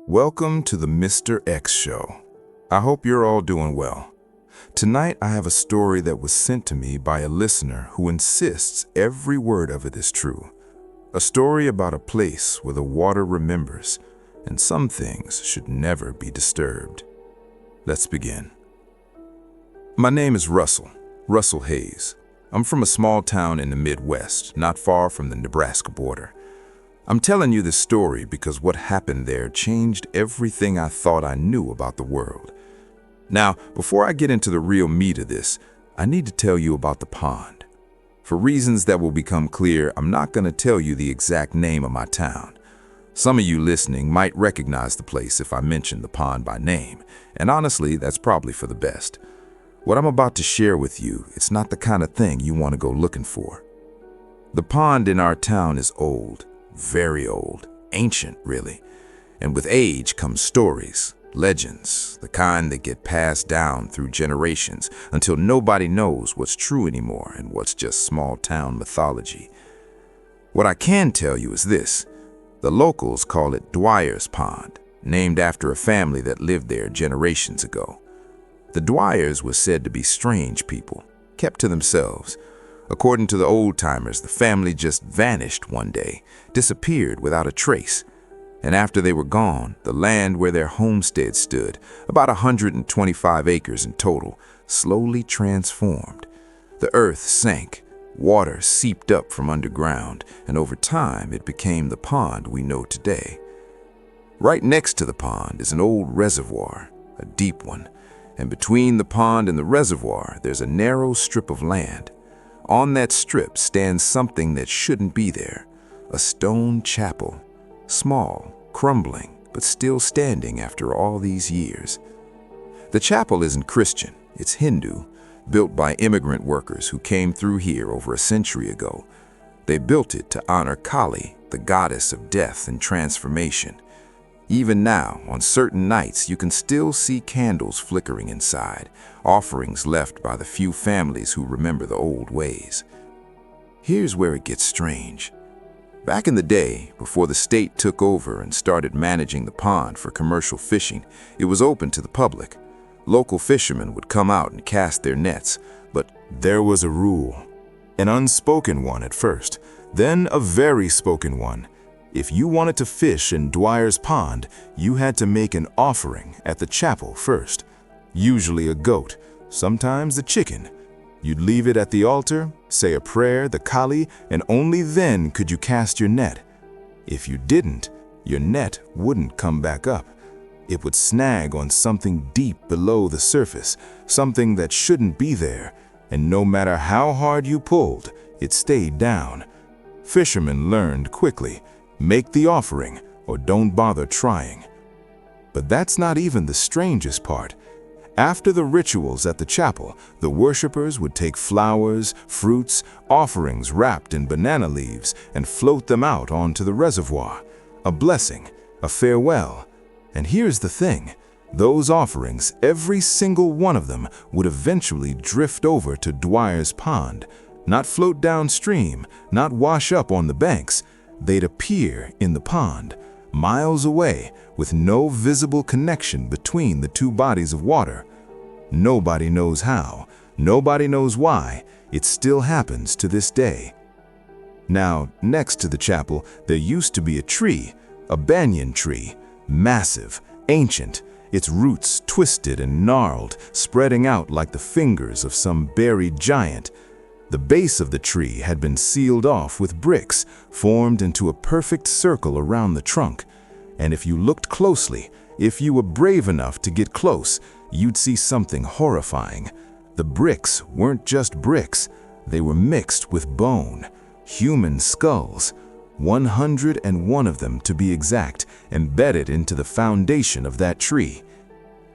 Welcome to the Mr. X Show. I hope you're all doing well. Tonight I have a story that was sent to me by a listener who insists every word of it is true. A story about a place where the water remembers, and some things should never be disturbed. Let's begin. My name is Russell Hayes. I'm from a small town in the Midwest, not far from the Nebraska border. I'm telling you this story because what happened there changed everything I thought I knew about the world. Now, before I get into the real meat of this, I need to tell you about the pond. For reasons that will become clear, I'm not going to tell you the exact name of my town. Some of you listening might recognize the place if I mention the pond by name, and honestly, that's probably for the best. What I'm about to share with you, it's not the kind of thing you want to go looking for. The pond in our town is old, very old, ancient really, and with age comes stories, legends, the kind that get passed down through generations until nobody knows what's true anymore and what's just small town mythology. What I can tell you is this: the locals call it Dwyer's Pond, named after a family that lived there generations ago. The Dwyers were said to be strange people, kept to themselves. According to the old-timers, the family just vanished one day, disappeared without a trace. And after they were gone, the land where their homestead stood, about 125 acres in total, slowly transformed. The earth sank, water seeped up from underground, and over time it became the pond we know today. Right next to the pond is an old reservoir, a deep one. And between the pond and the reservoir, there's a narrow strip of land. On that strip stands something that shouldn't be there, a stone chapel, small, crumbling, but still standing after all these years. The chapel isn't Christian, it's Hindu, built by immigrant workers who came through here over a century ago. They built it to honor Kali, the goddess of death and transformation. Even now, on certain nights, you can still see candles flickering inside, offerings left by the few families who remember the old ways. Here's where it gets strange. Back in the day, before the state took over and started managing the pond for commercial fishing, it was open to the public. Local fishermen would come out and cast their nets, but there was a rule. An unspoken one at first, then a very spoken one. If you wanted to fish in Dwyer's Pond, you had to make an offering at the chapel first, usually a goat, sometimes a chicken. You'd leave it at the altar, say a prayer, the Kali, and only then could you cast your net. If you didn't, your net wouldn't come back up. It would snag on something deep below the surface, something that shouldn't be there, and no matter how hard you pulled, it stayed down. Fishermen learned quickly: make the offering or don't bother trying. But that's not even the strangest part. After the rituals at the chapel, the worshippers would take flowers, fruits, offerings wrapped in banana leaves and float them out onto the reservoir. A blessing, a farewell. And here's the thing: those offerings, every single one of them, would eventually drift over to Dwyer's Pond. Not float downstream, not wash up on the banks. They'd appear in the pond, miles away, with no visible connection between the two bodies of water. Nobody knows how, nobody knows why. It still happens to this day. Now, next to the chapel, there used to be a tree, a banyan tree, massive, ancient, its roots twisted and gnarled, spreading out like the fingers of some buried giant. The base of the tree had been sealed off with bricks, formed into a perfect circle around the trunk. And if you looked closely, if you were brave enough to get close, you'd see something horrifying. The bricks weren't just bricks, they were mixed with bone, human skulls, 101 of them to be exact, embedded into the foundation of that tree.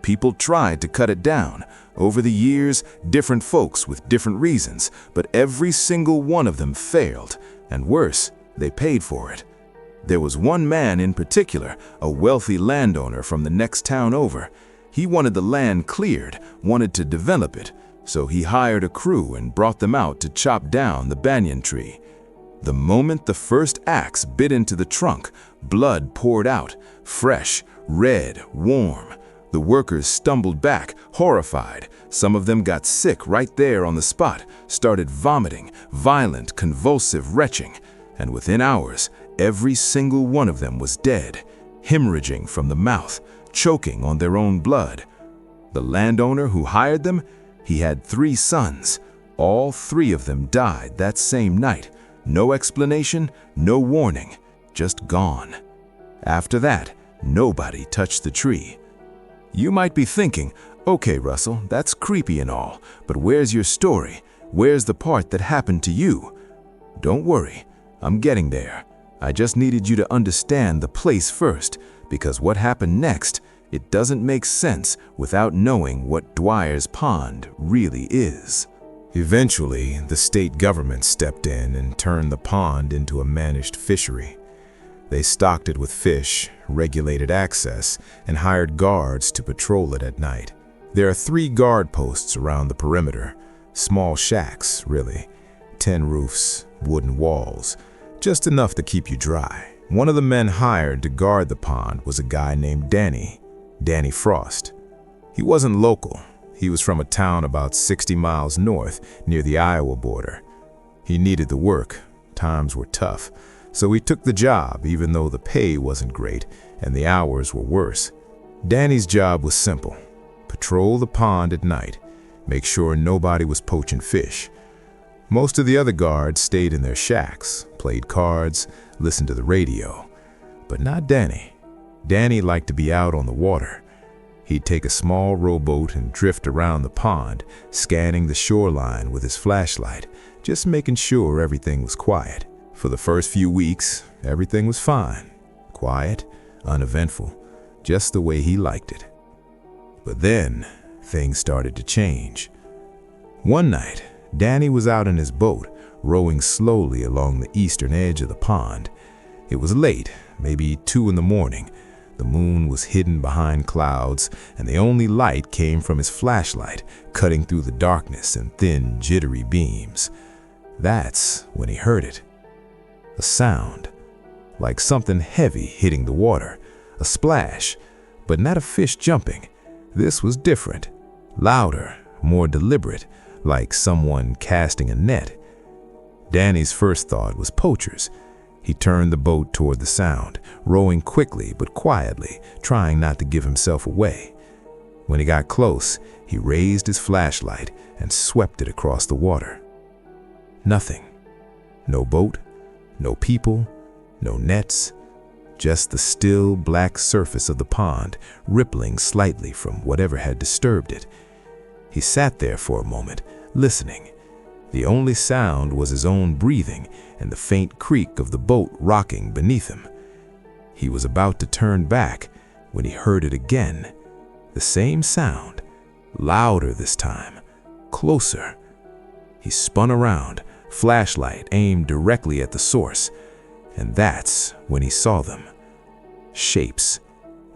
People tried to cut it down. Over the years, different folks with different reasons, but every single one of them failed, and worse, they paid for it. There was one man in particular, a wealthy landowner from the next town over. He wanted the land cleared, wanted to develop it, so he hired a crew and brought them out to chop down the banyan tree. The moment the first axe bit into the trunk, blood poured out, fresh, red, warm. The workers stumbled back, horrified. Some of them got sick right there on the spot, started vomiting, violent, convulsive retching. And within hours, every single one of them was dead, hemorrhaging from the mouth, choking on their own blood. The landowner who hired them, he had 3 sons. All 3 of them died that same night. No explanation, no warning, just gone. After that, nobody touched the tree. You might be thinking, okay, Russell, that's creepy and all, but where's your story? Where's the part that happened to you? Don't worry, I'm getting there. I just needed you to understand the place first, because what happened next, it doesn't make sense without knowing what Dwyer's Pond really is. Eventually, the state government stepped in and turned the pond into a managed fishery. They stocked it with fish, regulated access, and hired guards to patrol it at night. There are 3 guard posts around the perimeter, small shacks, really. 10 roofs, wooden walls, just enough to keep you dry. One of the men hired to guard the pond was a guy named Danny Frost. He wasn't local. He was from a town about 60 miles north, near the Iowa border. He needed the work. Times were tough. So he took the job, even though the pay wasn't great and the hours were worse. Danny's job was simple. Patrol the pond at night. Make sure nobody was poaching fish. Most of the other guards stayed in their shacks, played cards, listened to the radio. But not Danny. Danny liked to be out on the water. He'd take a small rowboat and drift around the pond, scanning the shoreline with his flashlight, just making sure everything was quiet. For the first few weeks, everything was fine. Quiet, uneventful, just the way he liked it. But then, things started to change. One night, Danny was out in his boat, rowing slowly along the eastern edge of the pond. It was late, maybe 2 in the morning. The moon was hidden behind clouds, and the only light came from his flashlight, cutting through the darkness in thin, jittery beams. That's when he heard it. A sound, like something heavy hitting the water, a splash, but not a fish jumping. This was different, louder, more deliberate, like someone casting a net. Danny's first thought was poachers. He turned the boat toward the sound, rowing quickly but quietly, trying not to give himself away. When he got close, he raised his flashlight and swept it across the water. Nothing. No boat, no people, no nets, just the still black surface of the pond, rippling slightly from whatever had disturbed it. He sat there for a moment, listening. The only sound was his own breathing and the faint creak of the boat rocking beneath him. He was about to turn back when he heard it again. The same sound, louder this time, closer. He spun around, flashlight aimed directly at the source, and that's when he saw them. Shapes,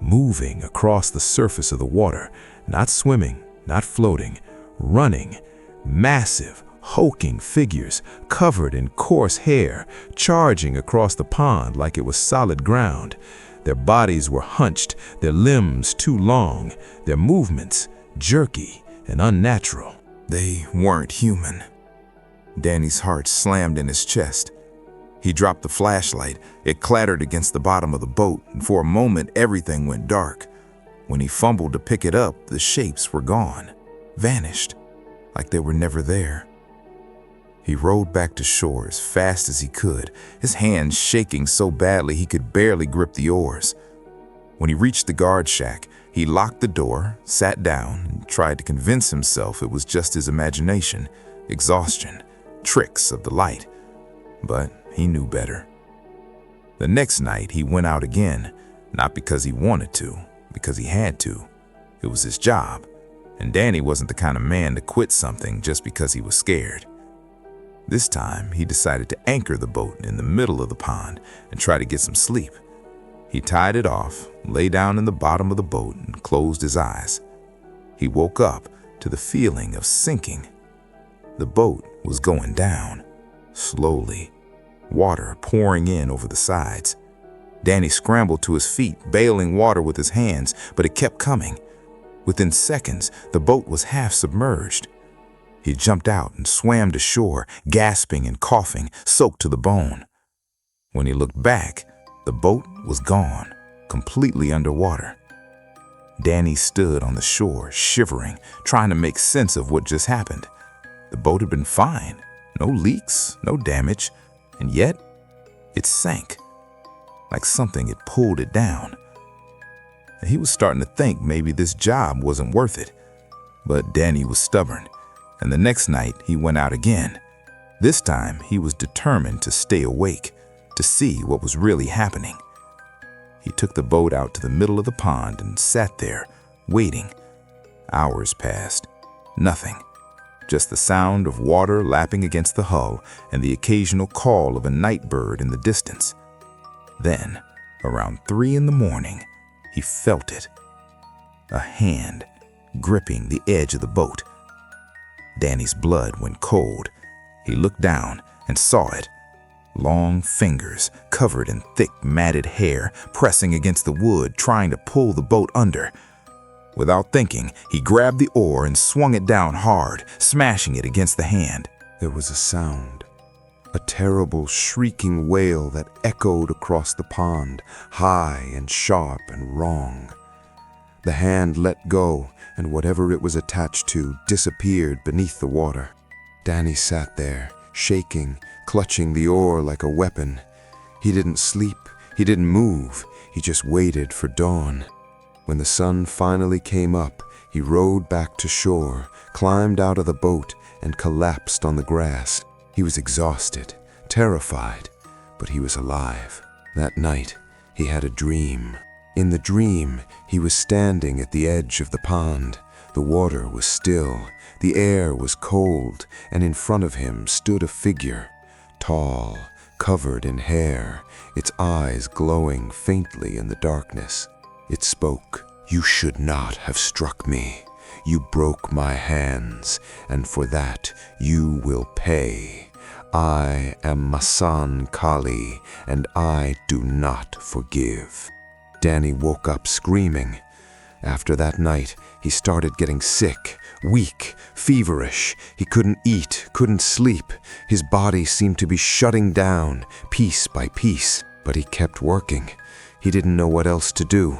moving across the surface of the water, not swimming, not floating, running, massive, hulking figures covered in coarse hair, charging across the pond like it was solid ground. Their bodies were hunched, their limbs too long, their movements jerky and unnatural. They weren't human. Danny's heart slammed in his chest. He dropped the flashlight. It clattered against the bottom of the boat, and for a moment everything went dark. When he fumbled to pick it up, the shapes were gone, vanished, like they were never there. He rowed back to shore as fast as he could, his hands shaking so badly he could barely grip the oars. When he reached the guard shack, he locked the door, sat down, and tried to convince himself it was just his imagination, exhaustion, tricks of the light. But he knew better. The next night he went out again, not because he wanted to, because he had to. It was his job, and Danny wasn't the kind of man to quit something just because he was scared. This time, he decided to anchor the boat in the middle of the pond and try to get some sleep. He tied it off, lay down in the bottom of the boat, and closed his eyes. He woke up to the feeling of sinking. The boat was going down, slowly, water pouring in over the sides. Danny scrambled to his feet, bailing water with his hands, but it kept coming. Within seconds, the boat was half submerged. He jumped out and swam to shore, gasping and coughing, soaked to the bone. When he looked back, the boat was gone, completely underwater. Danny stood on the shore, shivering, trying to make sense of what just happened. The boat had been fine, no leaks, no damage, and yet it sank, like something had pulled it down. He was starting to think maybe this job wasn't worth it. But Danny was stubborn, and the next night he went out again. This time he was determined to stay awake, to see what was really happening. He took the boat out to the middle of the pond and sat there, waiting. Hours passed. Nothing. Just the sound of water lapping against the hull and the occasional call of a night bird in the distance. Then, around 3 a.m, he felt it. A hand gripping the edge of the boat. Danny's blood went cold. He looked down and saw it. Long fingers covered in thick, matted hair, pressing against the wood, trying to pull the boat under. Without thinking, he grabbed the oar and swung it down hard, smashing it against the hand. There was a sound, a terrible shrieking wail that echoed across the pond, high and sharp and wrong. The hand let go, and whatever it was attached to disappeared beneath the water. Danny sat there, shaking, clutching the oar like a weapon. He didn't sleep, he didn't move, he just waited for dawn. When the sun finally came up, he rowed back to shore, climbed out of the boat, and collapsed on the grass. He was exhausted, terrified, but he was alive. That night, he had a dream. In the dream, he was standing at the edge of the pond. The water was still, the air was cold, and in front of him stood a figure, tall, covered in hair, its eyes glowing faintly in the darkness. It spoke. "You should not have struck me. You broke my hands, and for that you will pay. I am Masan Kali, and I do not forgive." Danny woke up screaming. After that night, he started getting sick, weak, feverish. He couldn't eat, couldn't sleep. His body seemed to be shutting down, piece by piece. But he kept working. He didn't know what else to do.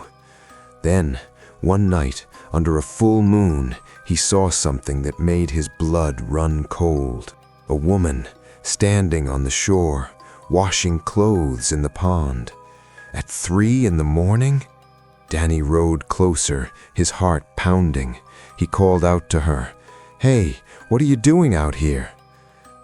Then, one night, under a full moon, he saw something that made his blood run cold. A woman, standing on the shore, washing clothes in the pond. At 3 a.m? Danny rowed closer, his heart pounding. He called out to her, "Hey, what are you doing out here?"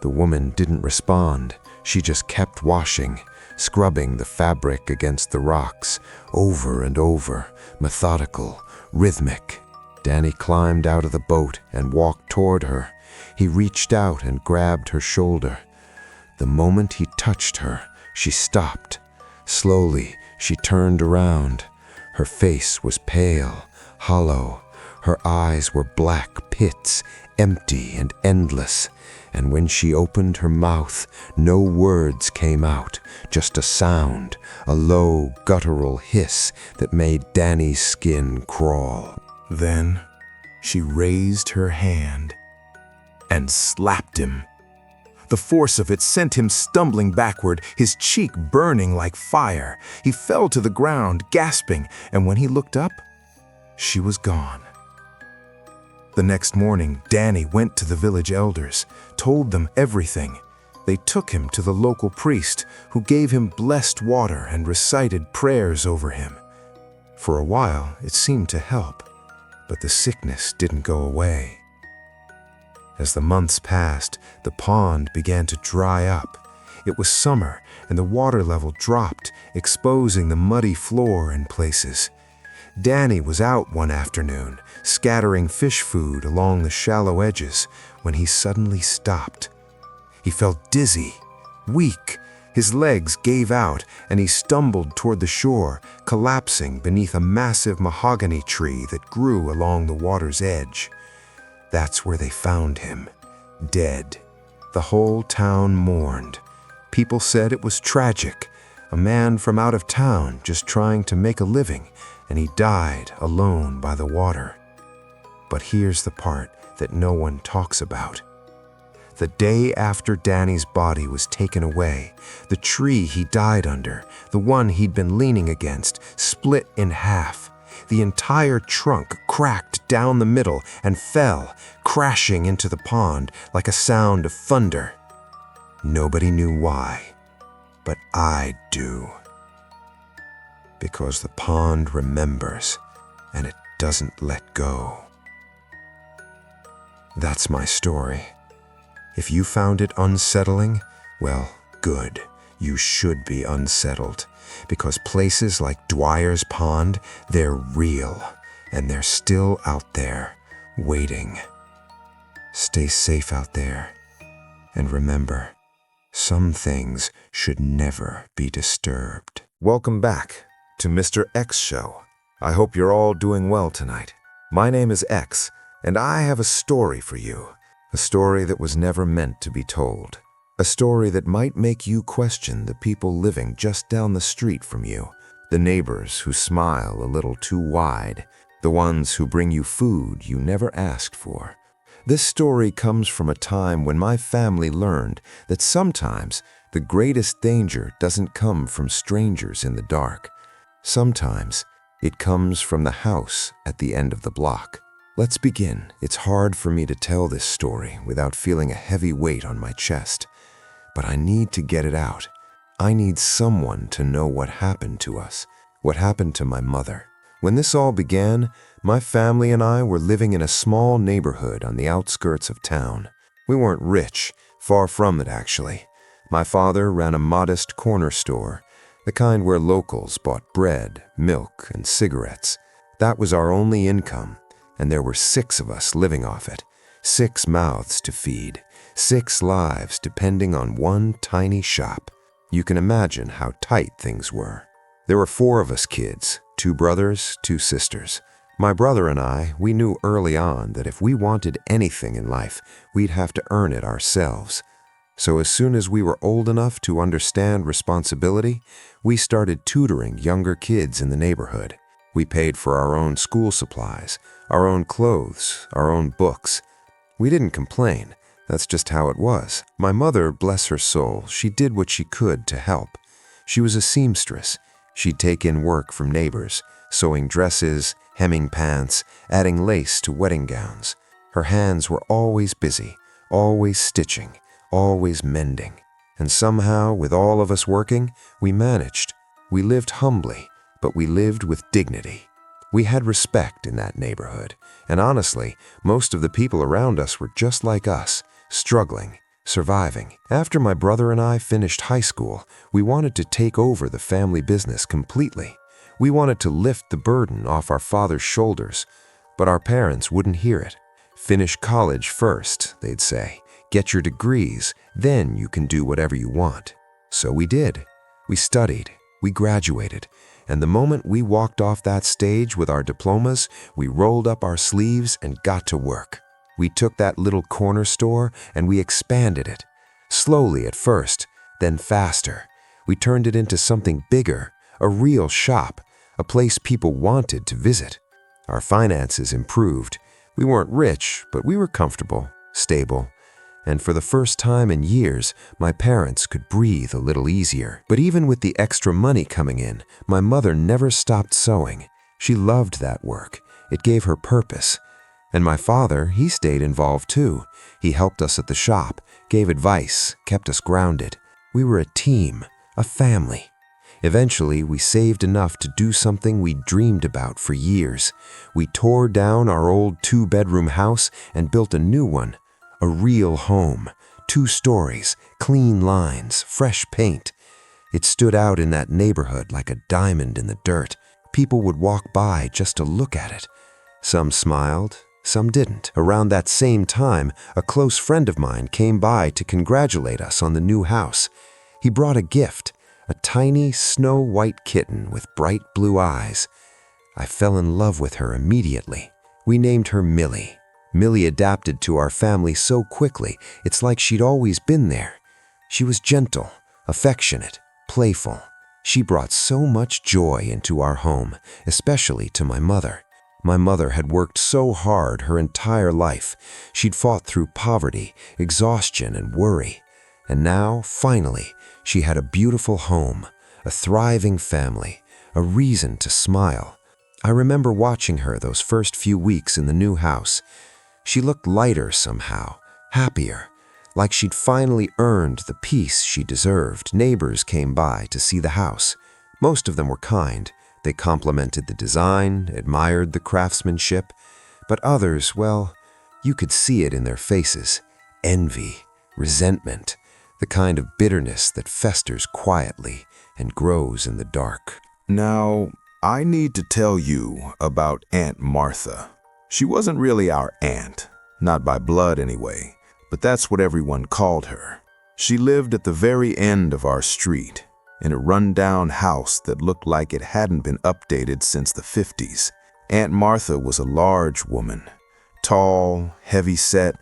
The woman didn't respond. She just kept washing, scrubbing the fabric against the rocks, over and over, methodical, rhythmic. Danny climbed out of the boat and walked toward her. He reached out and grabbed her shoulder. The moment he touched her, she stopped. Slowly, she turned around. Her face was pale, hollow. Her eyes were black pits, empty and endless. And when she opened her mouth, no words came out, just a sound, a low, guttural hiss that made Danny's skin crawl. Then she raised her hand and slapped him. The force of it sent him stumbling backward, his cheek burning like fire. He fell to the ground, gasping, and when he looked up, she was gone. The next morning, Danny went to the village elders, told them everything. They took him to the local priest, who gave him blessed water and recited prayers over him. For a while, it seemed to help, but the sickness didn't go away. As the months passed, the pond began to dry up. It was summer, and the water level dropped, exposing the muddy floor in places. Danny was out one afternoon, scattering fish food along the shallow edges, when he suddenly stopped. He felt dizzy, weak. His legs gave out, and he stumbled toward the shore, collapsing beneath a massive mahogany tree that grew along the water's edge. That's where they found him, dead. The whole town mourned. People said it was tragic. A man from out of town just trying to make a living, and he died alone by the water. But here's the part that no one talks about. The day after Danny's body was taken away, the tree he died under, the one he'd been leaning against, split in half. The entire trunk cracked down the middle and fell, crashing into the pond like a sound of thunder. Nobody knew why, but I do. Because the pond remembers, and it doesn't let go. That's my story. If you found it unsettling, well, good. You should be unsettled. Because places like Dwyer's Pond, they're real. And they're still out there, waiting. Stay safe out there. And remember, some things should never be disturbed. Welcome back to Mr. X Show. I hope you're all doing well tonight. My name is X, and I have a story for you. A story that was never meant to be told. A story that might make you question the people living just down the street from you. The neighbors who smile a little too wide. The ones who bring you food you never asked for. This story comes from a time when my family learned that sometimes the greatest danger doesn't come from strangers in the dark. Sometimes it comes from the house at the end of the block. Let's begin. It's hard for me to tell this story without feeling a heavy weight on my chest. But I need to get it out. I need someone to know what happened to us, what happened to my mother. When this all began, my family and I were living in a small neighborhood on the outskirts of town. We weren't rich, far from it actually. My father ran a modest corner store, the kind where locals bought bread, milk, and cigarettes. That was our only income. And there were 6 of us living off it, 6 mouths to feed, 6 lives depending on one tiny shop. You can imagine how tight things were. There were 4 of us kids, 2 brothers, 2 sisters. My brother and I, we knew early on that if we wanted anything in life, we'd have to earn it ourselves. So as soon as we were old enough to understand responsibility, we started tutoring younger kids in the neighborhood. We paid for our own school supplies, our own clothes, our own books. We didn't complain. That's just how it was. My mother, bless her soul, she did what she could to help. She was a seamstress. She'd take in work from neighbors, sewing dresses, hemming pants, adding lace to wedding gowns. Her hands were always busy, always stitching, always mending. And somehow, with all of us working, we managed. We lived humbly, but we lived with dignity. We had respect in that neighborhood, and honestly, most of the people around us were just like us, struggling, surviving. After my brother and I finished high school, we wanted to take over the family business completely. We wanted to lift the burden off our father's shoulders, but our parents wouldn't hear it. Finish college first, they'd say. Get your degrees, then you can do whatever you want. So we did. We studied, we graduated, and the moment we walked off that stage with our diplomas, we rolled up our sleeves and got to work. We took that little corner store and we expanded it. Slowly at first, then faster. We turned it into something bigger, a real shop, a place people wanted to visit. Our finances improved. We weren't rich, but we were comfortable, stable. And for the first time in years, my parents could breathe a little easier. But even with the extra money coming in, my mother never stopped sewing. She loved that work. It gave her purpose. And my father, he stayed involved too. He helped us at the shop, gave advice, kept us grounded. We were a team, a family. Eventually, we saved enough to do something we dreamed about for years. We tore down our old 2-bedroom house and built a new one. A real home, 2 stories, clean lines, fresh paint. It stood out in that neighborhood like a diamond in the dirt. People would walk by just to look at it. Some smiled, some didn't. Around that same time, a close friend of mine came by to congratulate us on the new house. He brought a gift, a tiny snow-white kitten with bright blue eyes. I fell in love with her immediately. We named her Millie. Millie adapted to our family so quickly, it's like she'd always been there. She was gentle, Affectionate, playful. She brought so much joy into our home, especially to my mother. My mother had worked so hard her entire life. She'd fought through poverty, exhaustion, and worry. And now, finally, she had a beautiful home, a thriving family, a reason to smile. I remember watching her those first few weeks in the new house. She looked lighter somehow, happier, like she'd finally earned the peace she deserved. Neighbors came by to see the house. Most of them were kind. They complimented the design, admired the craftsmanship. But others, well, you could see it in their faces. Envy, resentment, the kind of bitterness that festers quietly and grows in the dark. Now, I need to tell you about Aunt Martha. She wasn't really our aunt, not by blood anyway, but that's what everyone called her. She lived at the very end of our street, in a run-down house that looked like it hadn't been updated since the 50s. Aunt Martha was a large woman, tall, heavy-set,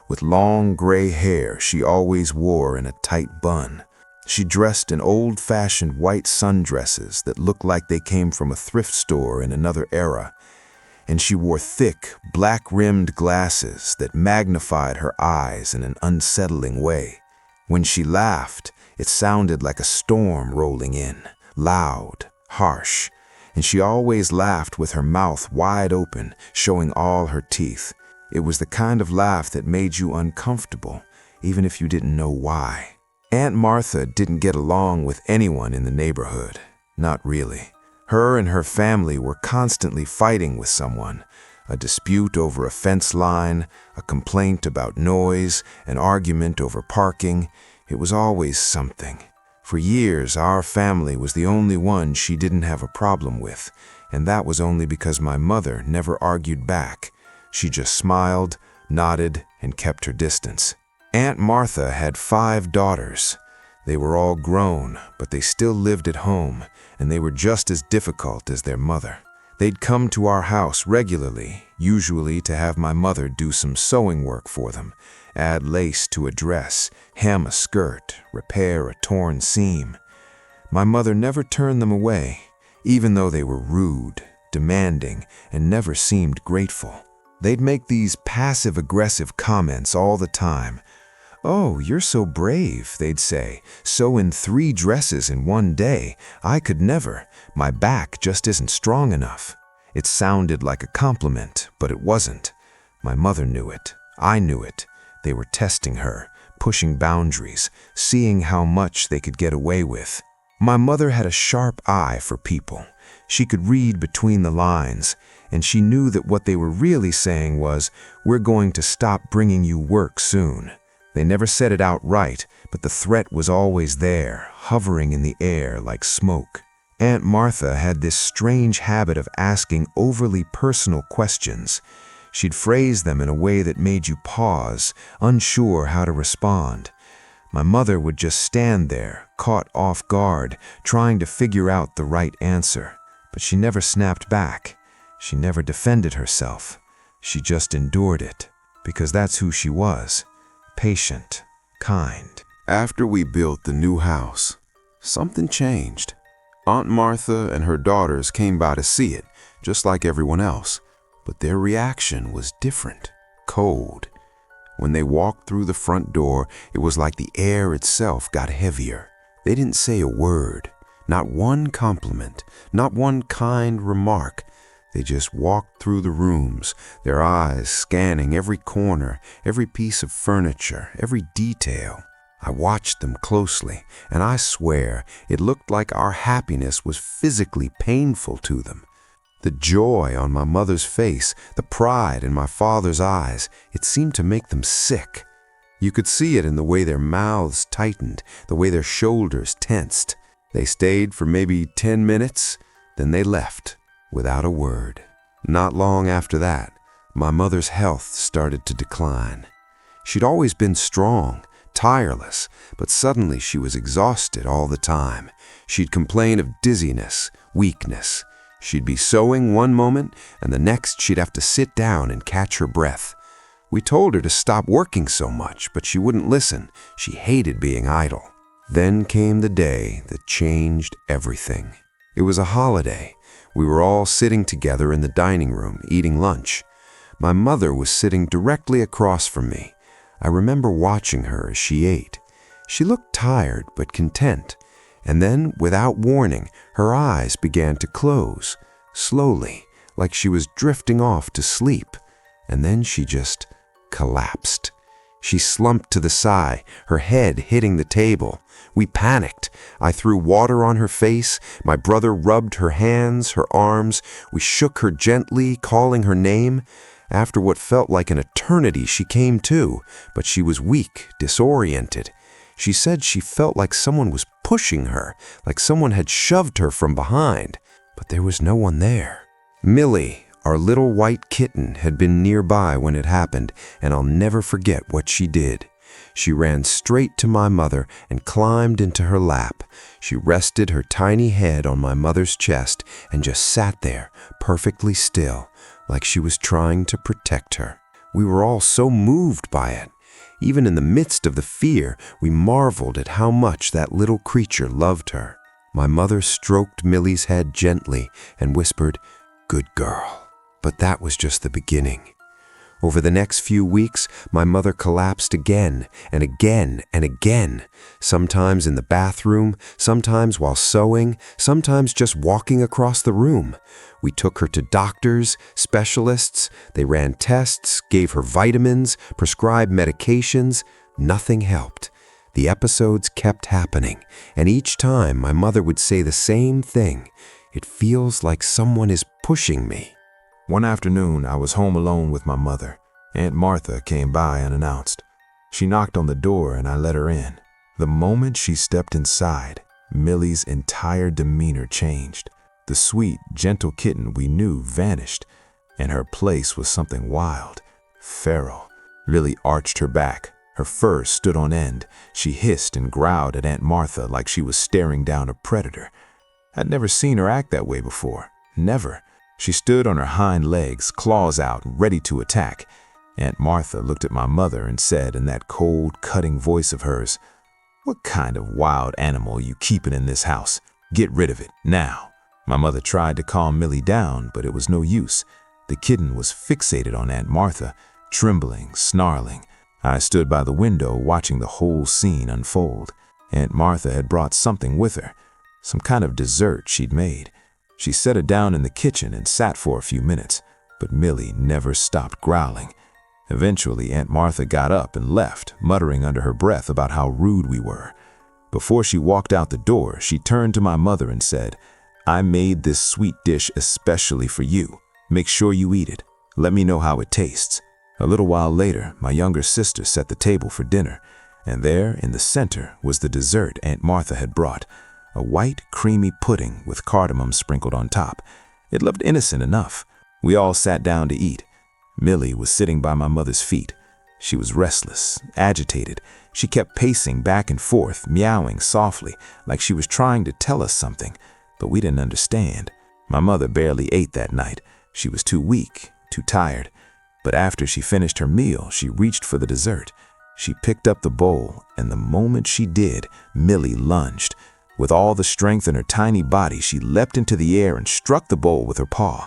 with long gray hair she always wore in a tight bun. She dressed in old-fashioned white sundresses that looked like they came from a thrift store in another era, and she wore thick, black-rimmed glasses that magnified her eyes in an unsettling way. When she laughed, it sounded like a storm rolling in, loud, harsh, and she always laughed with her mouth wide open, showing all her teeth. It was the kind of laugh that made you uncomfortable, even if you didn't know why. Aunt Martha didn't get along with anyone in the neighborhood, not really. Her and her family were constantly fighting with someone, a dispute over a fence line, a complaint about noise, an argument over parking. It was always something. For years, our family was the only one she didn't have a problem with, and that was only because my mother never argued back. She just smiled, nodded, and kept her distance. Aunt Martha had 5 daughters. They were all grown, but they still lived at home, and they were just as difficult as their mother. They'd come to our house regularly, usually to have my mother do some sewing work for them, add lace to a dress, hem a skirt, repair a torn seam. My mother never turned them away, even though they were rude, demanding, and never seemed grateful. They'd make these passive-aggressive comments all the time. "Oh, you're so brave," they'd say. "Sew in 3 dresses in one day. I could never. My back just isn't strong enough." It sounded like a compliment, but it wasn't. My mother knew it. I knew it. They were testing her, pushing boundaries, seeing how much they could get away with. My mother had a sharp eye for people. She could read between the lines, and she knew that what they were really saying was, "We're going to stop bringing you work soon." They never said it outright, but the threat was always there, hovering in the air like smoke. Aunt Martha had this strange habit of asking overly personal questions. She'd phrase them in a way that made you pause, unsure how to respond. My mother would just stand there, caught off guard, trying to figure out the right answer. But she never snapped back. She never defended herself. She just endured it, because that's who she was. Patient, kind. After we built the new house, something changed. Aunt Martha and her daughters came by to see it, just like everyone else. But their reaction was different, cold. When they walked through the front door, it was like the air itself got heavier. They didn't say a word, not one compliment, not one kind remark. They just walked through the rooms, their eyes scanning every corner, every piece of furniture, every detail. I watched them closely, and I swear it looked like our happiness was physically painful to them. The joy on my mother's face, the pride in my father's eyes, it seemed to make them sick. You could see it in the way their mouths tightened, the way their shoulders tensed. They stayed for maybe 10 minutes, then they left, without a word. Not long after that, my mother's health started to decline. She'd always been strong, tireless, but suddenly she was exhausted all the time. She'd complain of dizziness, weakness. She'd be sewing one moment, and the next she'd have to sit down and catch her breath. We told her to stop working so much, but she wouldn't listen. She hated being idle. Then came the day that changed everything. It was a holiday. We were all sitting together in the dining room, eating lunch. My mother was sitting directly across from me. I remember watching her as she ate. She looked tired but content. And then, without warning, her eyes began to close, slowly, like she was drifting off to sleep. And then she just collapsed. She slumped to the side, her head hitting the table. We panicked. I threw water on her face. My brother rubbed her hands, her arms. We shook her gently, calling her name. After what felt like an eternity, she came to, but she was weak, disoriented. She said she felt like someone was pushing her, like someone had shoved her from behind, but there was no one there. Millie, our little white kitten, had been nearby when it happened, and I'll never forget what she did. She ran straight to my mother and climbed into her lap. She rested her tiny head on my mother's chest and just sat there, perfectly still, like she was trying to protect her. We were all so moved by it. Even in the midst of the fear, we marveled at how much that little creature loved her. My mother stroked Millie's head gently and whispered, "Good girl." But that was just the beginning. Over the next few weeks, my mother collapsed again and again and again, sometimes in the bathroom, sometimes while sewing, sometimes just walking across the room. We took her to doctors, specialists. They ran tests, gave her vitamins, prescribed medications. Nothing helped. The episodes kept happening, and each time my mother would say the same thing. It feels like someone is pushing me. One afternoon, I was home alone with my mother. Aunt Martha came by unannounced. She knocked on the door and I let her in. The moment she stepped inside, Millie's entire demeanor changed. The sweet, gentle kitten we knew vanished, and her place was something wild, feral. Millie arched her back. Her fur stood on end. She hissed and growled at Aunt Martha like she was staring down a predator. I'd never seen her act that way before. Never. She stood on her hind legs, claws out, ready to attack. Aunt Martha looked at my mother and said in that cold, cutting voice of hers, "What kind of wild animal are you keeping in this house? Get rid of it, now." My mother tried to calm Millie down, but it was no use. The kitten was fixated on Aunt Martha, trembling, snarling. I stood by the window watching the whole scene unfold. Aunt Martha had brought something with her, some kind of dessert she'd made. She set it down in the kitchen and sat for a few minutes, but Millie never stopped growling. Eventually, Aunt Martha got up and left, muttering under her breath about how rude we were. Before she walked out the door, she turned to my mother and said, "I made this sweet dish especially for you. Make sure you eat it. Let me know how it tastes." A little while later, my younger sister set the table for dinner, and there, in the center, was the dessert Aunt Martha had brought. A white, creamy pudding with cardamom sprinkled on top. It looked innocent enough. We all sat down to eat. Millie was sitting by my mother's feet. She was restless, agitated. She kept pacing back and forth, meowing softly, like she was trying to tell us something, but we didn't understand. My mother barely ate that night. She was too weak, too tired. But after she finished her meal, she reached for the dessert. She picked up the bowl, and the moment she did, Millie lunged. With all the strength in her tiny body, she leapt into the air and struck the bowl with her paw.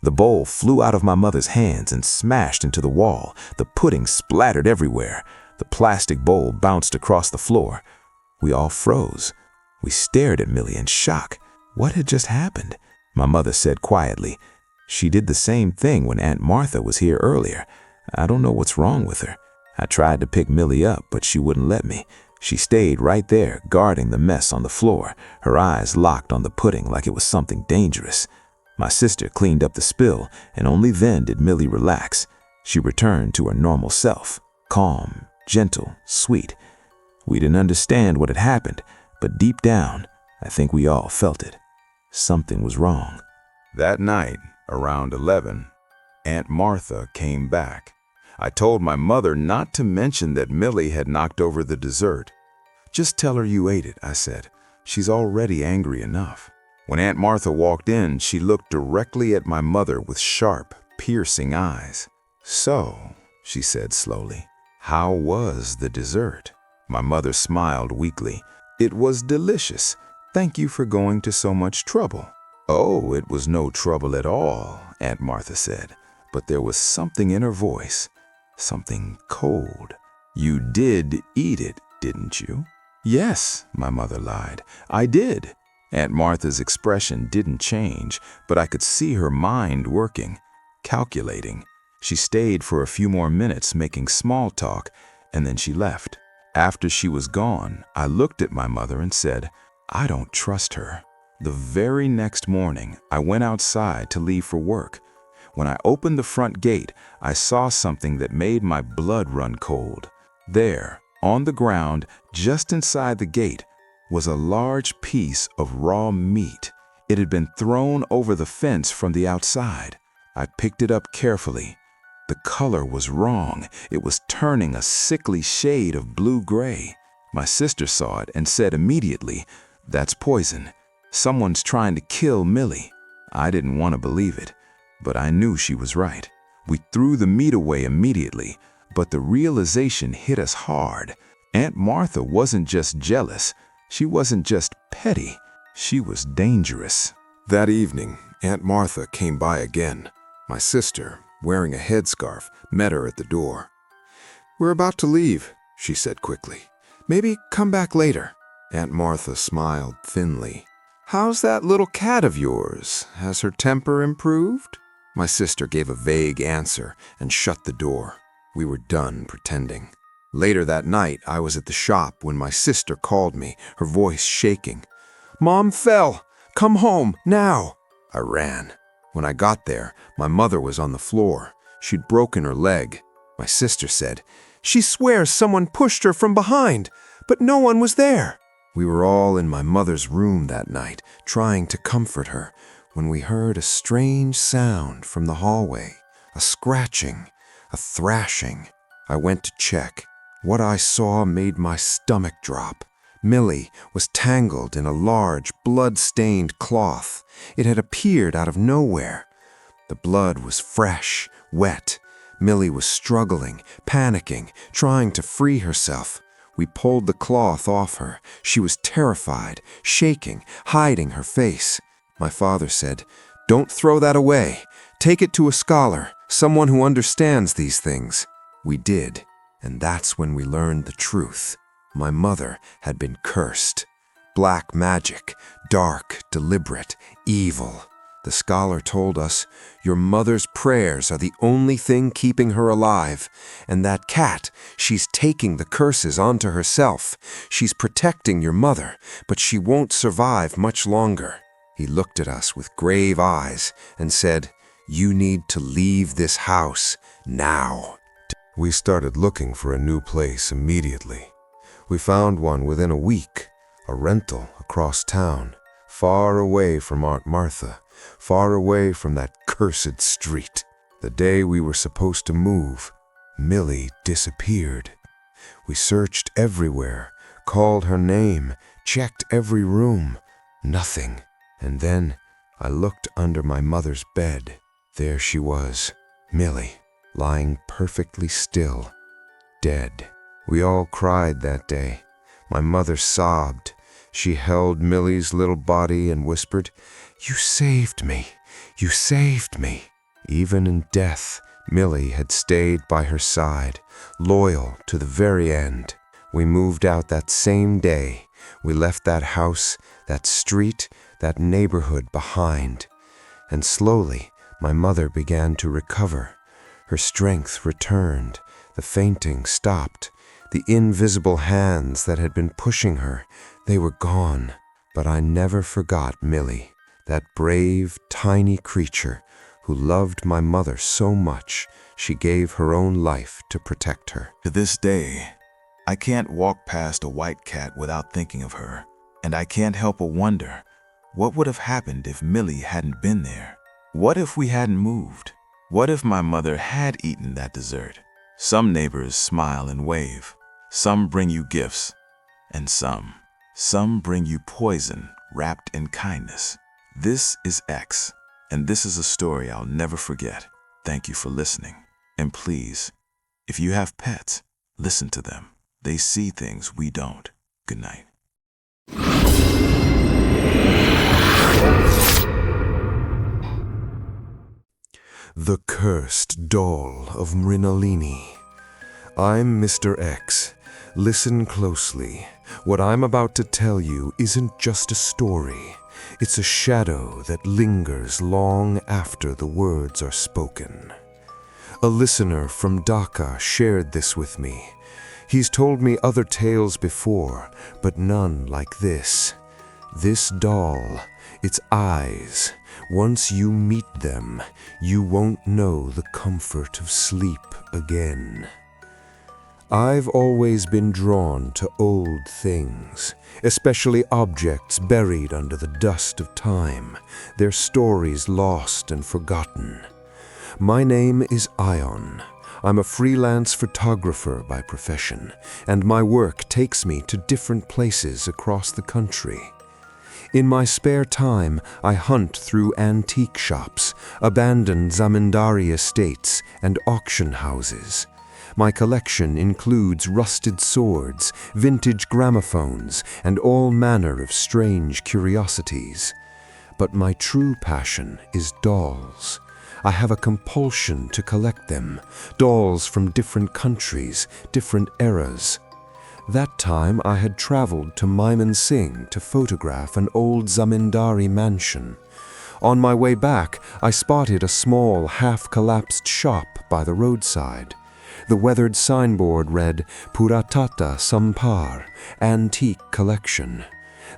The bowl flew out of my mother's hands and smashed into the wall. The pudding splattered everywhere. The plastic bowl bounced across the floor. We all froze. We stared at Millie in shock. What had just happened? My mother said quietly, "She did the same thing when Aunt Martha was here earlier. I don't know what's wrong with her." I tried to pick Millie up, but she wouldn't let me. She stayed right there, guarding the mess on the floor, her eyes locked on the pudding like it was something dangerous. My sister cleaned up the spill, and only then did Millie relax. She returned to her normal self, calm, gentle, sweet. We didn't understand what had happened, but deep down, I think we all felt it. Something was wrong. That night, around 11, Aunt Martha came back. I told my mother not to mention that Millie had knocked over the dessert. "Just tell her you ate it," I said. "She's already angry enough." When Aunt Martha walked in, she looked directly at my mother with sharp, piercing eyes. "So," she said slowly, "how was the dessert?" My mother smiled weakly. "It was delicious. Thank you for going to so much trouble." "Oh, it was no trouble at all," Aunt Martha said, but there was something in her voice, something cold. "You did eat it, didn't you?" "Yes," my mother lied, "I did." Aunt Martha's expression didn't change, but I could see her mind working, calculating. She stayed for a few more minutes making small talk, and then she left. After she was gone, I looked at my mother and said, "I don't trust her." The very next morning, I went outside to leave for work. When I opened the front gate, I saw something that made my blood run cold. There, on the ground, just inside the gate, was a large piece of raw meat. It had been thrown over the fence from the outside. I picked it up carefully. The color was wrong. It was turning a sickly shade of blue-gray. My sister saw it and said immediately, "That's poison. Someone's trying to kill Millie." I didn't want to believe it, but I knew she was right. We threw the meat away immediately, but the realization hit us hard. Aunt Martha wasn't just jealous. She wasn't just petty. She was dangerous. That evening, Aunt Martha came by again. My sister, wearing a headscarf, met her at the door. "We're about to leave," she said quickly. "Maybe come back later." Aunt Martha smiled thinly. "How's that little cat of yours? Has her temper improved?" My sister gave a vague answer and shut the door. We were done pretending. Later that night, I was at the shop when my sister called me, her voice shaking. "Mom fell! Come home, now!" I ran. When I got there, my mother was on the floor. She'd broken her leg. My sister said, "She swears someone pushed her from behind, but no one was there." We were all in my mother's room that night, trying to comfort her, when we heard a strange sound from the hallway, a scratching, a thrashing. I went to check. What I saw made my stomach drop. Millie was tangled in a large, blood-stained cloth. It had appeared out of nowhere. The blood was fresh, wet. Millie was struggling, panicking, trying to free herself. We pulled the cloth off her. She was terrified, shaking, hiding her face. My father said, "Don't throw that away. Take it to a scholar, someone who understands these things." We did, and that's when we learned the truth. My mother had been cursed. Black magic, dark, deliberate, evil. The scholar told us, "Your mother's prayers are the only thing keeping her alive. And that cat, she's taking the curses onto herself. She's protecting your mother, but she won't survive much longer." He looked at us with grave eyes and said, "You need to leave this house now." We started looking for a new place immediately. We found one within a week, a rental across town, far away from Aunt Martha, far away from that cursed street. The day we were supposed to move, Millie disappeared. We searched everywhere, called her name, checked every room. Nothing. And then I looked under my mother's bed. There she was, Millie, lying perfectly still, dead. We all cried that day. My mother sobbed. She held Millie's little body and whispered, "You saved me. You saved me." Even in death, Millie had stayed by her side, loyal to the very end. We moved out that same day. We left that house, that street, that neighborhood behind. And slowly, my mother began to recover. Her strength returned. The fainting stopped. The invisible hands that had been pushing her, they were gone. But I never forgot Millie, that brave, tiny creature who loved my mother so much she gave her own life to protect her. To this day, I can't walk past a white cat without thinking of her, and I can't help but wonder, what would have happened if Millie hadn't been there? What if we hadn't moved? What if my mother had eaten that dessert? Some neighbors smile and wave. Some bring you gifts, and some bring you poison wrapped in kindness. This is X, and this is a story I'll never forget. Thank you for listening. And please, if you have pets, listen to them. They see things we don't. Good night. The Cursed Doll of Mrinalini. I'm Mr. X. Listen closely. What I'm about to tell you isn't just a story. It's a shadow that lingers long after the words are spoken. A listener from Dhaka shared this with me. He's told me other tales before, but none like this. This doll, its eyes, once you meet them, you won't know the comfort of sleep again. I've always been drawn to old things, especially objects buried under the dust of time, their stories lost and forgotten. My name is Ion. I'm a freelance photographer by profession, and my work takes me to different places across the country. In my spare time, I hunt through antique shops, abandoned zamindari estates, and auction houses. My collection includes rusted swords, vintage gramophones, and all manner of strange curiosities. But my true passion is dolls. I have a compulsion to collect them, dolls from different countries, different eras. That time I had traveled to Mymensingh to photograph an old zamindari mansion. On my way back, I spotted a small, half-collapsed shop by the roadside. The weathered signboard read, Puratata Sampar, Antique Collection.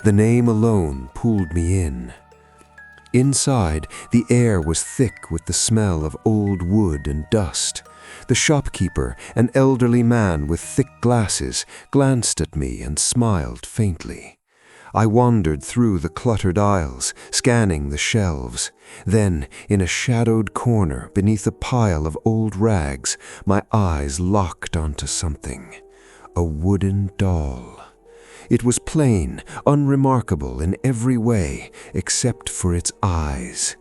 The name alone pulled me in. Inside, the air was thick with the smell of old wood and dust. The shopkeeper, an elderly man with thick glasses, glanced at me and smiled faintly. I wandered through the cluttered aisles, scanning the shelves. Then, in a shadowed corner beneath a pile of old rags, my eyes locked onto something. A wooden doll. It was plain, unremarkable in every way, except for its eyes.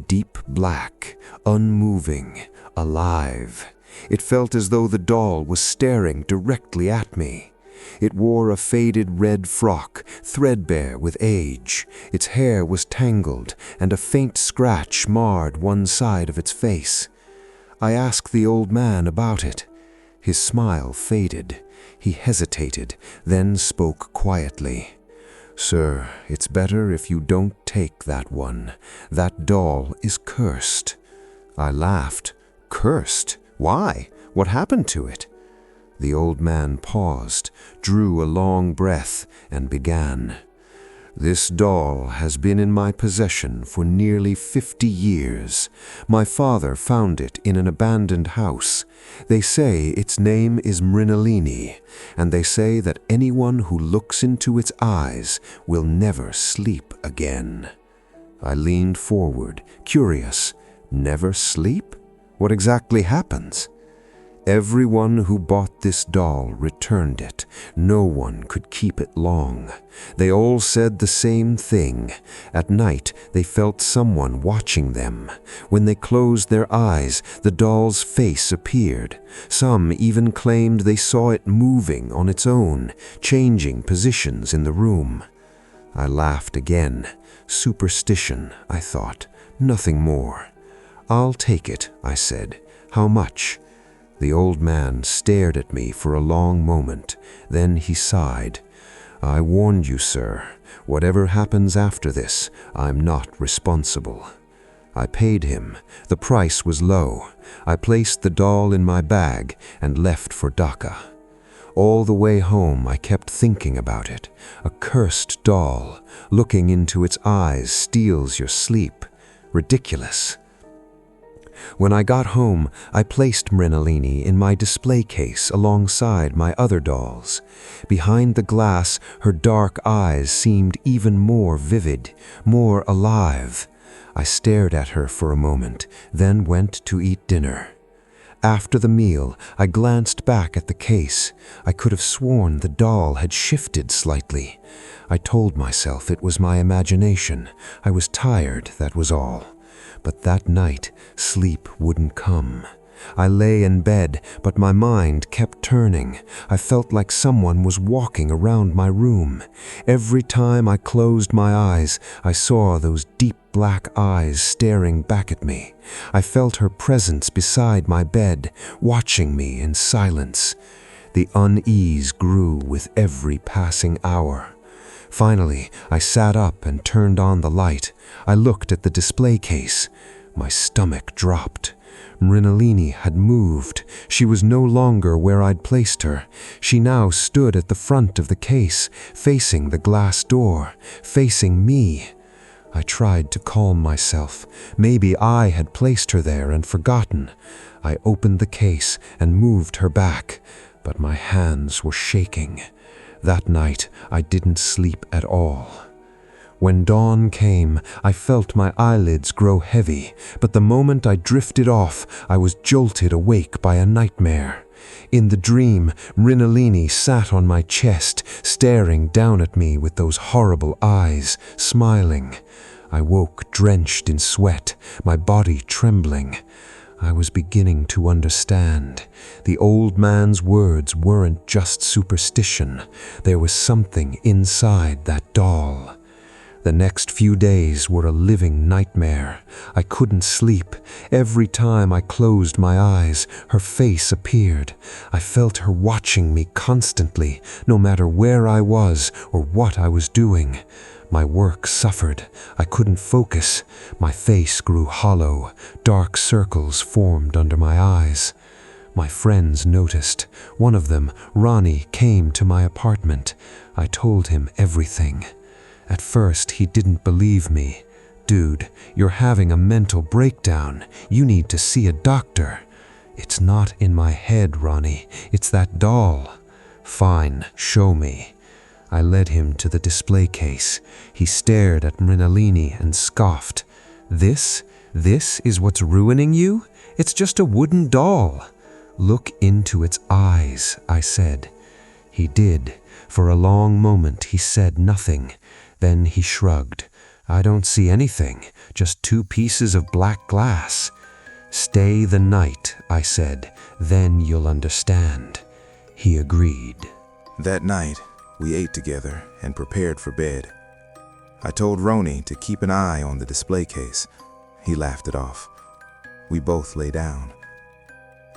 Deep black, unmoving, alive. It felt as though the doll was staring directly at me. It wore a faded red frock, threadbare with age. Its hair was tangled, and a faint scratch marred one side of its face. I asked the old man about it. His smile faded. He hesitated, then spoke quietly. "Sir, it's better if you don't take that one. That doll is cursed." I laughed. "Cursed? Why? What happened to it?" The old man paused, drew a long breath, and began. "This doll has been in my possession for nearly 50 years. My father found it in an abandoned house. They say its name is Mrinalini, and they say that anyone who looks into its eyes will never sleep again." I leaned forward, curious. Never sleep? What exactly happens? Everyone who bought this doll returned it. No one could keep it long. They all said the same thing. At night, they felt someone watching them. When they closed their eyes, the doll's face appeared. Some even claimed they saw it moving on its own, changing positions in the room. I laughed again. Superstition, I thought. Nothing more. "I'll take it," I said. "How much?" The old man stared at me for a long moment. Then he sighed. "I warned you, sir. Whatever happens after this, I'm not responsible." I paid him. The price was low. I placed the doll in my bag and left for Dhaka. All the way home, I kept thinking about it. A cursed doll. Looking into its eyes steals your sleep. Ridiculous. When I got home, I placed Mrinalini in my display case alongside my other dolls. Behind the glass, her dark eyes seemed even more vivid, more alive. I stared at her for a moment, then went to eat dinner. After the meal, I glanced back at the case. I could have sworn the doll had shifted slightly. I told myself it was my imagination. I was tired, that was all. But that night, sleep wouldn't come. I lay in bed, but my mind kept turning. I felt like someone was walking around my room. Every time I closed my eyes, I saw those deep black eyes staring back at me. I felt her presence beside my bed, watching me in silence. The unease grew with every passing hour. Finally, I sat up and turned on the light. I looked at the display case. My stomach dropped. Mrinalini had moved. She was no longer where I'd placed her. She now stood at the front of the case, facing the glass door, facing me. I tried to calm myself. Maybe I had placed her there and forgotten. I opened the case and moved her back, but my hands were shaking. That night, I didn't sleep at all. When dawn came, I felt my eyelids grow heavy, but the moment I drifted off, I was jolted awake by a nightmare. In the dream, Mrinalini sat on my chest, staring down at me with those horrible eyes, smiling. I woke drenched in sweat, my body trembling. I was beginning to understand. The old man's words weren't just superstition. There was something inside that doll. The next few days were a living nightmare. I couldn't sleep. Every time I closed my eyes, her face appeared. I felt her watching me constantly, no matter where I was or what I was doing. My work suffered. I couldn't focus. My face grew hollow. Dark circles formed under my eyes. My friends noticed. One of them, Ronnie, came to my apartment. I told him everything. At first, he didn't believe me. "Dude, you're having a mental breakdown. You need to see a doctor." "It's not in my head, Ronnie. It's that doll." "Fine, show me." I led him to the display case. He stared at Mrinalini and scoffed. This is what's ruining you? It's just a wooden doll." "Look into its eyes," I said. He did. For a long moment, he said nothing. Then he shrugged. "I don't see anything, just 2 pieces of black glass." "Stay the night," I said. "Then you'll understand." He agreed. That night, we ate together and prepared for bed. I told Roni to keep an eye on the display case. He laughed it off. We both lay down.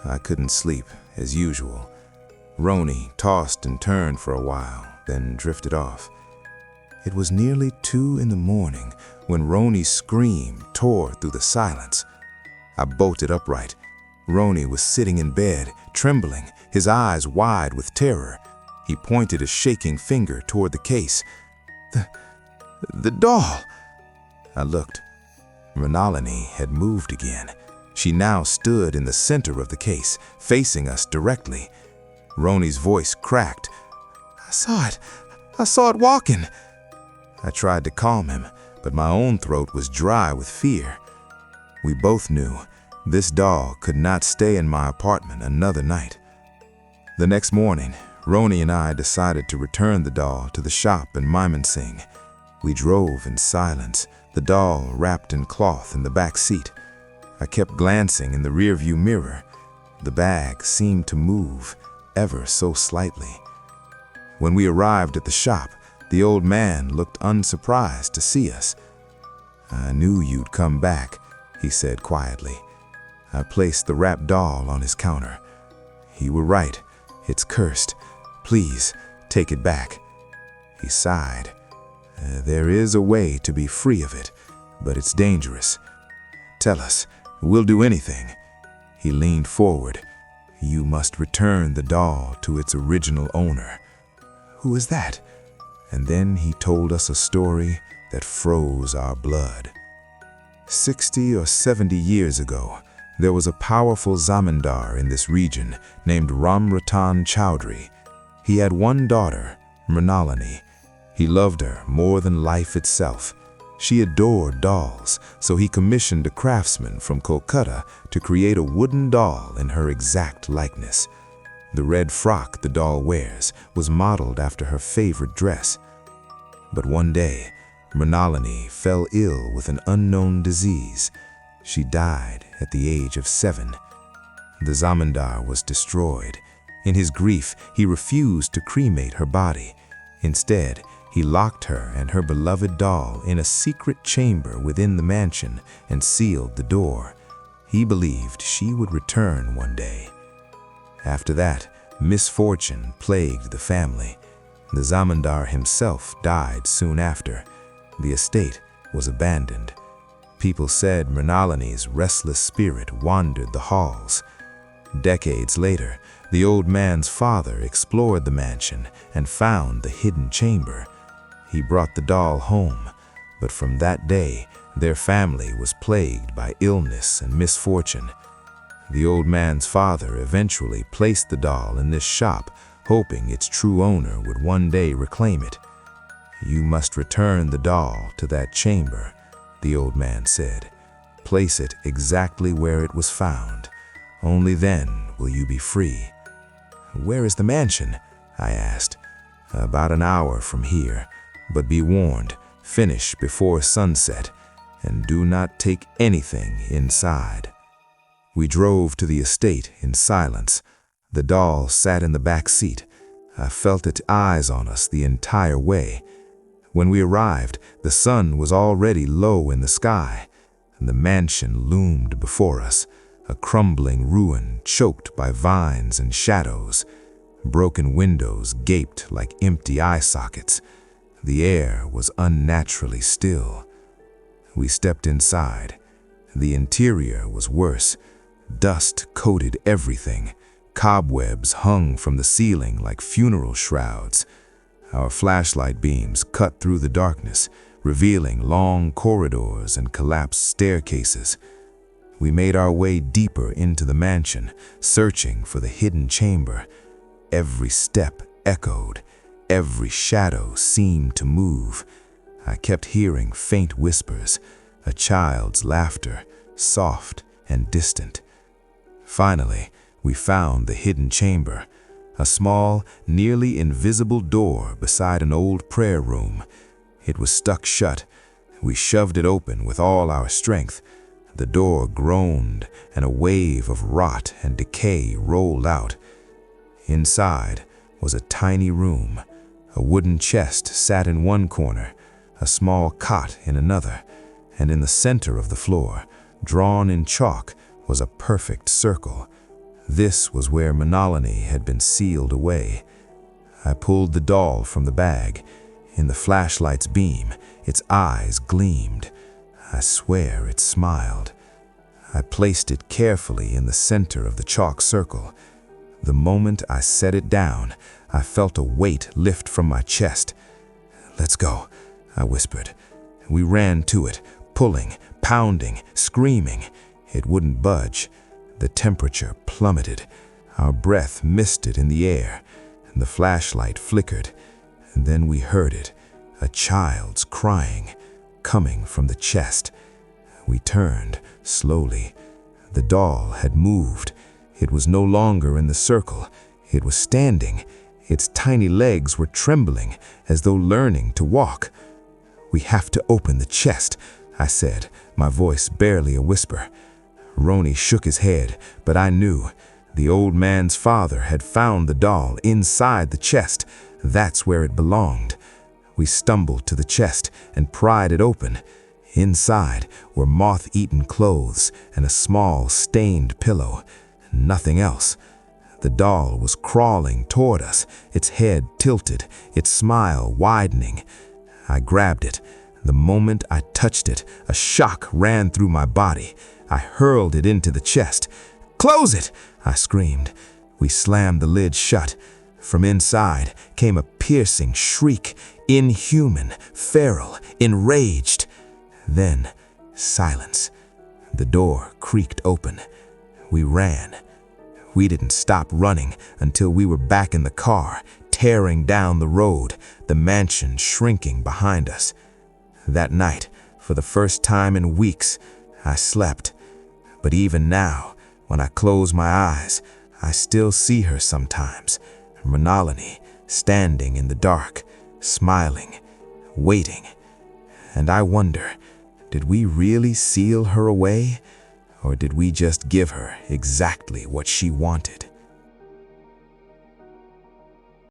I couldn't sleep, as usual. Roni tossed and turned for a while, then drifted off. It was nearly 2 in the morning when Roni's scream tore through the silence. I bolted upright. Roni was sitting in bed, trembling, his eyes wide with terror. He pointed a shaking finger toward the case. The doll! I looked. Mrinalini had moved again. She now stood in the center of the case, facing us directly. Roni's voice cracked. "I saw it. I saw it walking." I tried to calm him, but my own throat was dry with fear. We both knew this doll could not stay in my apartment another night. The next morning, Roni and I decided to return the doll to the shop in Mymensingh. We drove in silence, the doll wrapped in cloth in the back seat. I kept glancing in the rearview mirror. The bag seemed to move, ever so slightly. When we arrived at the shop, the old man looked unsurprised to see us. "I knew you'd come back," he said quietly. I placed the wrapped doll on his counter. "You were right. It's cursed. Please, take it back." He sighed. "There is a way to be free of it, but it's dangerous. Tell us, we'll do anything." He leaned forward. "You must return the doll to its original owner." "Who is that?" And then he told us a story that froze our blood. 60 or 70 years ago, there was a powerful zamindar in this region named Ram Ratan Chowdhury. He had one daughter, Mrinalini. He loved her more than life itself. She adored dolls, so he commissioned a craftsman from Kolkata to create a wooden doll in her exact likeness. The red frock the doll wears was modeled after her favorite dress. But one day, Mrinalini fell ill with an unknown disease. She died at the age of 7. The zamindar was destroyed. In his grief, he refused to cremate her body. Instead, he locked her and her beloved doll in a secret chamber within the mansion and sealed the door. He believed she would return one day. After that, misfortune plagued the family. The zamindar himself died soon after. The estate was abandoned. People said Mrinalini's restless spirit wandered the halls. Decades later, the old man's father explored the mansion and found the hidden chamber. He brought the doll home, but from that day, their family was plagued by illness and misfortune. The old man's father eventually placed the doll in this shop, hoping its true owner would one day reclaim it. "You must return the doll to that chamber," the old man said. "Place it exactly where it was found. Only then will you be free." "Where is the mansion?" I asked. "About an hour from here, but be warned, finish before sunset, and do not take anything inside." We drove to the estate in silence. The doll sat in the back seat. I felt its eyes on us the entire way. When we arrived, the sun was already low in the sky, and the mansion loomed before us, a crumbling ruin choked by vines and shadows. Broken windows gaped like empty eye sockets. The air was unnaturally still. We stepped inside. The interior was worse. Dust coated everything. Cobwebs hung from the ceiling like funeral shrouds. Our flashlight beams cut through the darkness, revealing long corridors and collapsed staircases. We made our way deeper into the mansion, searching for the hidden chamber. Every step echoed. Every shadow seemed to move. I kept hearing faint whispers, a child's laughter, soft and distant. Finally, we found the hidden chamber, a small, nearly invisible door beside an old prayer room. It was stuck shut. We shoved it open with all our strength. The door groaned, and a wave of rot and decay rolled out. Inside was a tiny room. A wooden chest sat in one corner, a small cot in another, and in the center of the floor, drawn in chalk, was a perfect circle. This was where Mrinalini had been sealed away. I pulled the doll from the bag. In the flashlight's beam, its eyes gleamed. I swear it smiled. I placed it carefully in the center of the chalk circle. The moment I set it down, I felt a weight lift from my chest. "Let's go," I whispered. We ran to it, pulling, pounding, screaming. It wouldn't budge. The temperature plummeted. Our breath misted in the air. The flashlight flickered. And then we heard it, a child's crying, coming from the chest. We turned, slowly. The doll had moved. It was no longer in the circle. It was standing. Its tiny legs were trembling, as though learning to walk. "We have to open the chest," I said, my voice barely a whisper. Roni shook his head, but I knew. The old man's father had found the doll inside the chest. That's where it belonged. We stumbled to the chest and pried it open. Inside were moth-eaten clothes and a small, stained pillow. Nothing else. The doll was crawling toward us, its head tilted, its smile widening. I grabbed it. The moment I touched it, a shock ran through my body. I hurled it into the chest. "Close it!" I screamed. We slammed the lid shut. From inside came a piercing shriek, inhuman, feral, enraged. Then, silence. The door creaked open. We ran. We didn't stop running until we were back in the car, tearing down the road, the mansion shrinking behind us. That night, for the first time in weeks, I slept. But even now, when I close my eyes, I still see her sometimes, Mrinalini, standing in the dark, smiling, waiting. And I wonder, did we really seal her away? Or did we just give her exactly what she wanted?